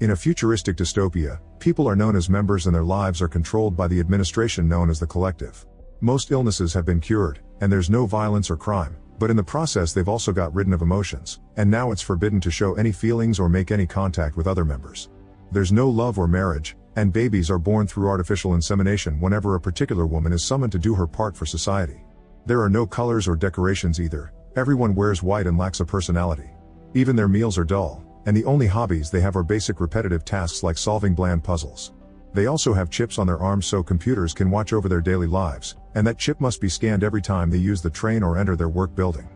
In a futuristic dystopia, people are known as members and their lives are controlled by the administration known as the collective. Most illnesses have been cured, and there's no violence or crime, but in the process they've also got rid of emotions, and now it's forbidden to show any feelings or make any contact with other members. There's no love or marriage, and babies are born through artificial insemination whenever a particular woman is summoned to do her part for society. There are no colors or decorations either, everyone wears white and lacks a personality. Even their meals are dull, and the only hobbies they have are basic repetitive tasks like solving bland puzzles. They also have chips on their arms so computers can watch over their daily lives, and that chip must be scanned every time they use the train or enter their work building.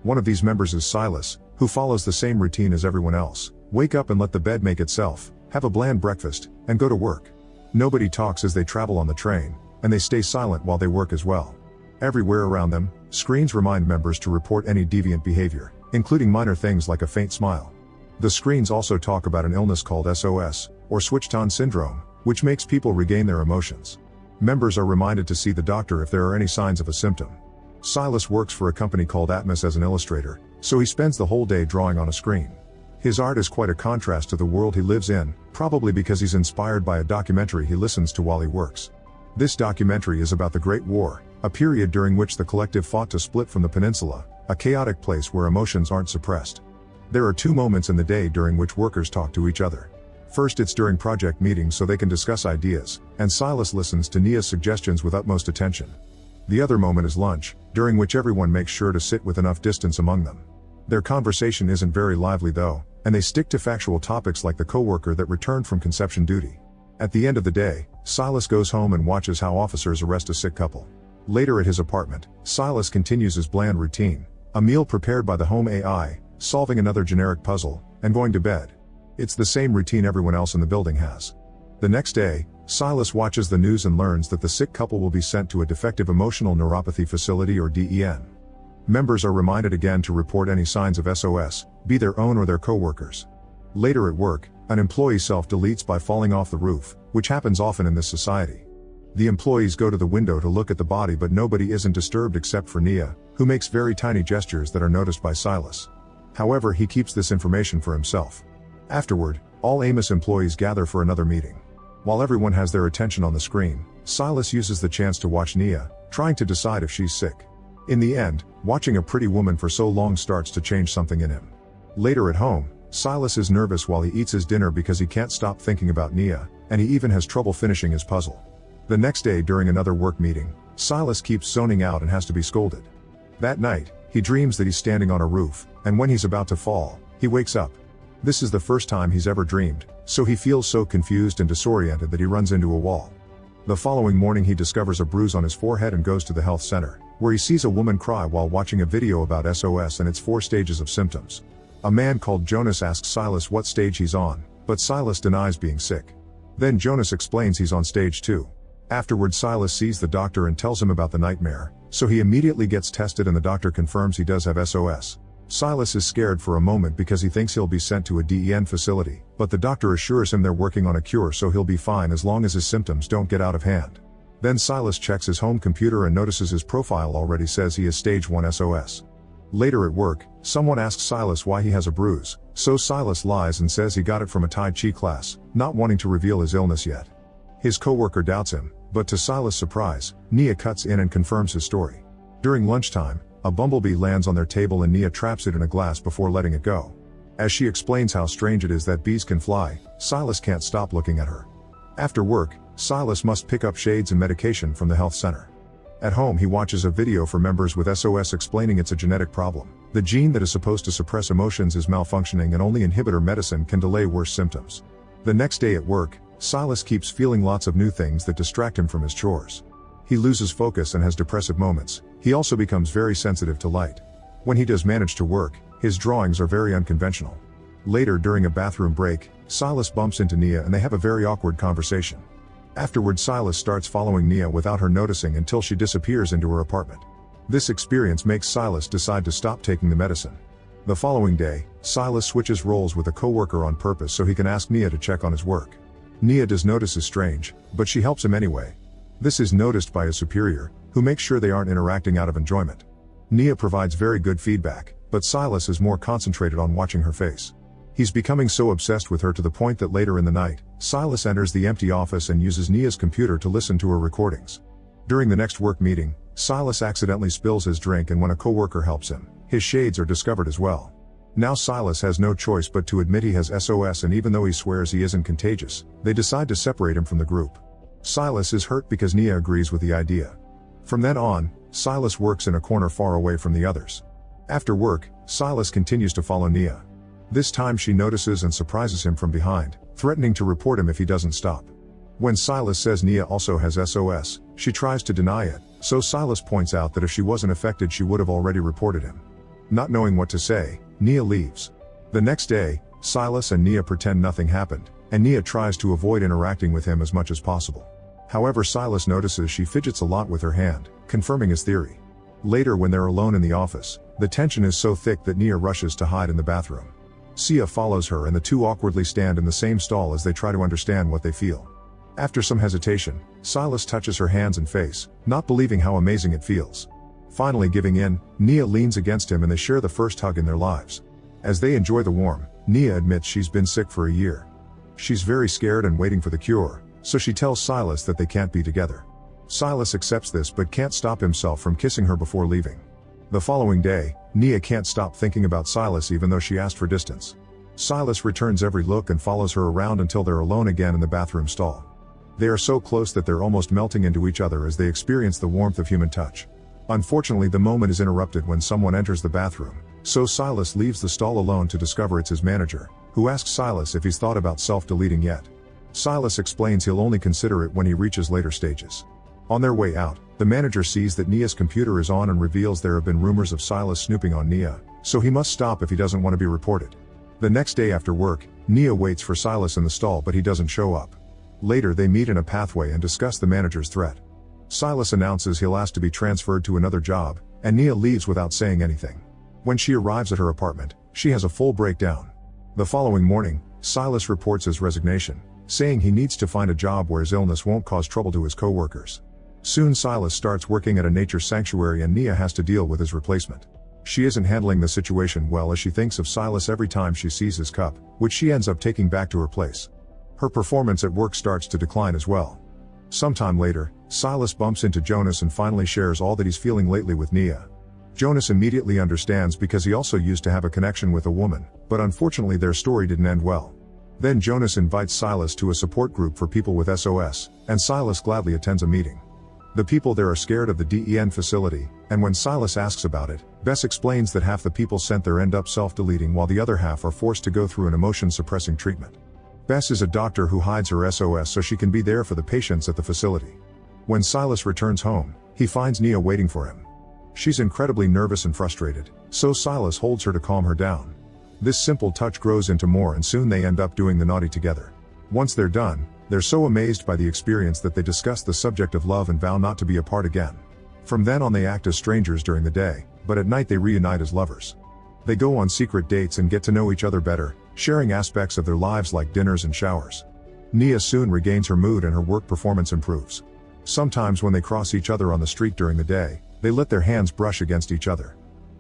One of these members is Silas, who follows the same routine as everyone else: wake up and let the bed make itself, have a bland breakfast, and go to work. Nobody talks as they travel on the train, and they stay silent while they work as well. Everywhere around them, screens remind members to report any deviant behavior, including minor things like a faint smile. The screens also talk about an illness called SOS, or switched-on syndrome, which makes people regain their emotions. Members are reminded to see the doctor if there are any signs of a symptom. Silas works for a company called Atmos as an illustrator, so he spends the whole day drawing on a screen. His art is quite a contrast to the world he lives in, probably because he's inspired by a documentary he listens to while he works. This documentary is about the Great War, a period during which the collective fought to split from the peninsula, a chaotic place where emotions aren't suppressed. There are two moments in the day during which workers talk to each other. First, it's during project meetings so they can discuss ideas, and Silas listens to Nia's suggestions with utmost attention. The other moment is lunch, during which everyone makes sure to sit with enough distance among them. Their conversation isn't very lively though, and they stick to factual topics like the coworker that returned from conception duty. At the end of the day, Silas goes home and watches how officers arrest a sick couple. Later at his apartment, Silas continues his bland routine: a meal prepared by the home AI, solving another generic puzzle, and going to bed. It's the same routine everyone else in the building has. The next day, Silas watches the news and learns that the sick couple will be sent to a defective emotional neuropathy facility or DEN. Members are reminded again to report any signs of SOS, be their own or their coworkers. Later at work, an employee self-deletes by falling off the roof, which happens often in this society. The employees go to the window to look at the body, but nobody isn't disturbed except for Nia, who makes very tiny gestures that are noticed by Silas. However, he keeps this information for himself. Afterward, all Amos employees gather for another meeting. While everyone has their attention on the screen, Silas uses the chance to watch Nia, trying to decide if she's sick. In the end, watching a pretty woman for so long starts to change something in him. Later at home, Silas is nervous while he eats his dinner because he can't stop thinking about Nia, and he even has trouble finishing his puzzle. The next day during another work meeting, Silas keeps zoning out and has to be scolded. That night, he dreams that he's standing on a roof, and when he's about to fall, he wakes up. This is the first time he's ever dreamed, so he feels so confused and disoriented that he runs into a wall. The following morning he discovers a bruise on his forehead and goes to the health center, where he sees a woman cry while watching a video about SOS and its 4 stages of symptoms. A man called Jonas asks Silas what stage he's on, but Silas denies being sick. Then Jonas explains he's on stage 2. Afterward, Silas sees the doctor and tells him about the nightmare, so he immediately gets tested and the doctor confirms he does have SOS. Silas is scared for a moment because he thinks he'll be sent to a DEN facility, but the doctor assures him they're working on a cure so he'll be fine as long as his symptoms don't get out of hand. Then Silas checks his home computer and notices his profile already says he is stage 1 SOS. Later at work, someone asks Silas why he has a bruise, so Silas lies and says he got it from a Tai Chi class, not wanting to reveal his illness yet. His coworker doubts him, but to Silas' surprise, Nia cuts in and confirms his story. During lunchtime, a bumblebee lands on their table and Nia traps it in a glass before letting it go. As she explains how strange it is that bees can fly, Silas can't stop looking at her. After work, Silas must pick up shades and medication from the health center. At home he watches a video for members with SOS explaining it's a genetic problem. The gene that is supposed to suppress emotions is malfunctioning and only inhibitor medicine can delay worse symptoms. The next day at work, Silas keeps feeling lots of new things that distract him from his chores. He loses focus and has depressive moments. He also becomes very sensitive to light. When he does manage to work, his drawings are very unconventional. Later during a bathroom break, Silas bumps into Nia and they have a very awkward conversation. Afterward, Silas starts following Nia without her noticing until she disappears into her apartment. This experience makes Silas decide to stop taking the medicine. The following day, Silas switches roles with a coworker on purpose so he can ask Nia to check on his work. Nia does notice is strange, but she helps him anyway. This is noticed by his superior, who makes sure they aren't interacting out of enjoyment. Nia provides very good feedback, but Silas is more concentrated on watching her face. He's becoming so obsessed with her to the point that later in the night, Silas enters the empty office and uses Nia's computer to listen to her recordings. During the next work meeting, Silas accidentally spills his drink, and when a coworker helps him, his shades are discovered as well. Now Silas has no choice but to admit he has SOS, and even though he swears he isn't contagious, they decide to separate him from the group. Silas is hurt because Nia agrees with the idea. From then on, Silas works in a corner far away from the others. After work, Silas continues to follow Nia. This time she notices and surprises him from behind, threatening to report him if he doesn't stop. When Silas says Nia also has SOS, she tries to deny it, so Silas points out that if she wasn't affected she would have already reported him. Not knowing what to say, Nia leaves. The next day, Silas and Nia pretend nothing happened, and Nia tries to avoid interacting with him as much as possible. However, Silas notices she fidgets a lot with her hand, confirming his theory. Later, when they're alone in the office, the tension is so thick that Nia rushes to hide in the bathroom. Sia follows her, and the two awkwardly stand in the same stall as they try to understand what they feel. After some hesitation, Silas touches her hands and face, not believing how amazing it feels. Finally giving in, Nia leans against him and they share the first hug in their lives. As they enjoy the warmth, Nia admits she's been sick for a year. She's very scared and waiting for the cure, so she tells Silas that they can't be together. Silas accepts this but can't stop himself from kissing her before leaving. The following day, Nia can't stop thinking about Silas even though she asked for distance. Silas returns every look and follows her around until they're alone again in the bathroom stall. They are so close that they're almost melting into each other as they experience the warmth of human touch. Unfortunately, the moment is interrupted when someone enters the bathroom, so Silas leaves the stall alone to discover it's his manager, who asks Silas if he's thought about self-deleting yet. Silas explains he'll only consider it when he reaches later stages. On their way out, the manager sees that Nia's computer is on and reveals there have been rumors of Silas snooping on Nia, so he must stop if he doesn't want to be reported. The next day after work, Nia waits for Silas in the stall but he doesn't show up. Later they meet in a pathway and discuss the manager's threat. Silas announces he'll ask to be transferred to another job, and Nia leaves without saying anything. When she arrives at her apartment, she has a full breakdown. The following morning, Silas reports his resignation, saying he needs to find a job where his illness won't cause trouble to his co-workers. Soon Silas starts working at a nature sanctuary and Nia has to deal with his replacement. She isn't handling the situation well as she thinks of Silas every time she sees his cup, which she ends up taking back to her place. Her performance at work starts to decline as well. Sometime later, Silas bumps into Jonas and finally shares all that he's feeling lately with Nia. Jonas immediately understands because he also used to have a connection with a woman, but unfortunately their story didn't end well. Then Jonas invites Silas to a support group for people with SOS, and Silas gladly attends a meeting. The people there are scared of the DEN facility, and when Silas asks about it, Bess explains that half the people sent there end up self-deleting while the other half are forced to go through an emotion-suppressing treatment. Bess is a doctor who hides her SOS so she can be there for the patients at the facility. When Silas returns home, he finds Nia waiting for him. She's incredibly nervous and frustrated, so Silas holds her to calm her down. This simple touch grows into more and soon they end up doing the naughty together. Once they're done, they're so amazed by the experience that they discuss the subject of love and vow not to be apart again. From then on they act as strangers during the day, but at night they reunite as lovers. They go on secret dates and get to know each other better, sharing aspects of their lives like dinners and showers. Nia soon regains her mood and her work performance improves. Sometimes when they cross each other on the street during the day, they let their hands brush against each other.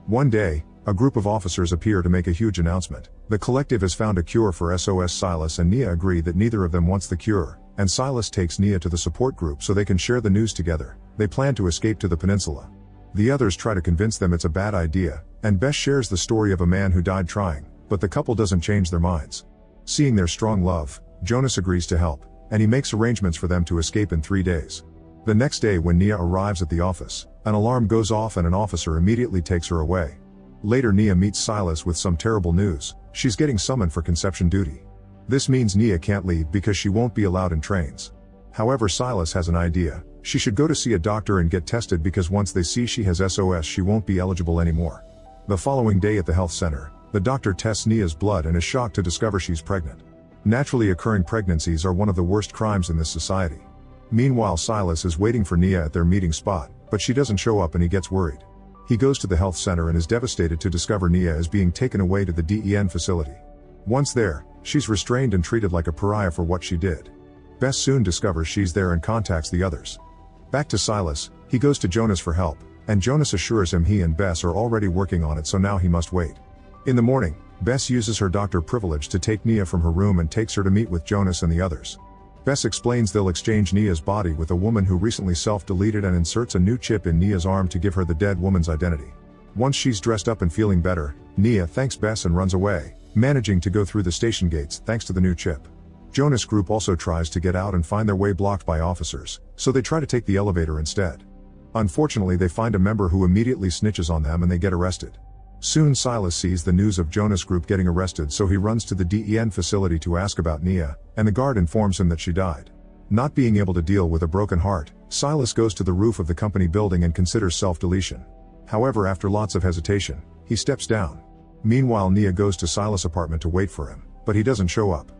One day, a group of officers appear to make a huge announcement. The collective has found a cure for SOS. Silas and Nia agree that neither of them wants the cure, and Silas takes Nia to the support group so they can share the news together. They plan to escape to the peninsula. The others try to convince them it's a bad idea, and Bess shares the story of a man who died trying, but the couple doesn't change their minds. Seeing their strong love, Jonas agrees to help, and he makes arrangements for them to escape in 3 days. The next day when Nia arrives at the office, an alarm goes off and an officer immediately takes her away. Later Nia meets Silas with some terrible news. She's getting summoned for conception duty. This means Nia can't leave because she won't be allowed in trains. However, Silas has an idea. She should go to see a doctor and get tested because once they see she has SOS she won't be eligible anymore. The following day at the health center, the doctor tests Nia's blood and is shocked to discover she's pregnant. Naturally occurring pregnancies are one of the worst crimes in this society. Meanwhile, Silas is waiting for Nia at their meeting spot, but she doesn't show up and he gets worried. He goes to the health center and is devastated to discover Nia is being taken away to the DEN facility. Once there, she's restrained and treated like a pariah for what she did. Bess soon discovers she's there and contacts the others. Back to Silas, he goes to Jonas for help, and Jonas assures him he and Bess are already working on it so now he must wait. In the morning, Bess uses her doctor privilege to take Nia from her room and takes her to meet with Jonas and the others. Bess explains they'll exchange Nia's body with a woman who recently self-deleted and inserts a new chip in Nia's arm to give her the dead woman's identity. Once she's dressed up and feeling better, Nia thanks Bess and runs away, managing to go through the station gates thanks to the new chip. Jonas' group also tries to get out and find their way blocked by officers, so they try to take the elevator instead. Unfortunately, they find a member who immediately snitches on them and they get arrested. Soon Silas sees the news of Jonas' group getting arrested, so he runs to the DEN facility to ask about Nia, and the guard informs him that she died. Not being able to deal with a broken heart, Silas goes to the roof of the company building and considers self-deletion. However, after lots of hesitation, he steps down. Meanwhile, Nia goes to Silas' apartment to wait for him, but he doesn't show up.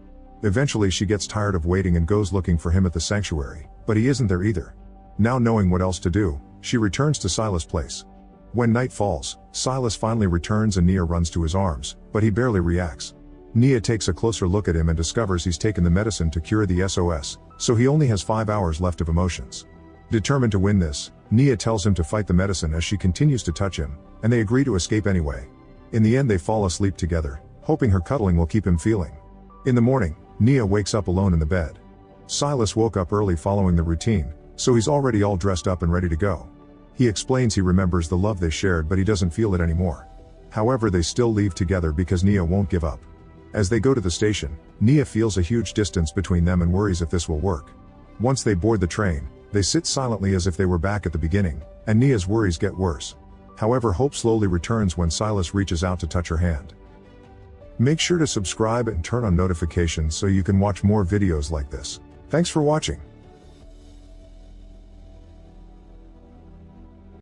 Eventually she gets tired of waiting and goes looking for him at the sanctuary, but he isn't there either. Now knowing what else to do, she returns to Silas' place. When night falls, Silas finally returns and Nia runs to his arms, but he barely reacts. Nia takes a closer look at him and discovers he's taken the medicine to cure the SOS, so he only has 5 hours left of emotions. Determined to win this, Nia tells him to fight the medicine as she continues to touch him, and they agree to escape anyway. In the end they fall asleep together, hoping her cuddling will keep him feeling. In the morning, Nia wakes up alone in the bed. Silas woke up early following the routine, so he's already all dressed up and ready to go. He explains he remembers the love they shared but he doesn't feel it anymore. However, they still leave together because Nia won't give up. As they go to the station, Nia feels a huge distance between them and worries if this will work. Once they board the train, they sit silently as if they were back at the beginning, and Nia's worries get worse. However, hope slowly returns when Silas reaches out to touch her hand. Make sure to subscribe and turn on notifications so you can watch more videos like this. Thanks for watching.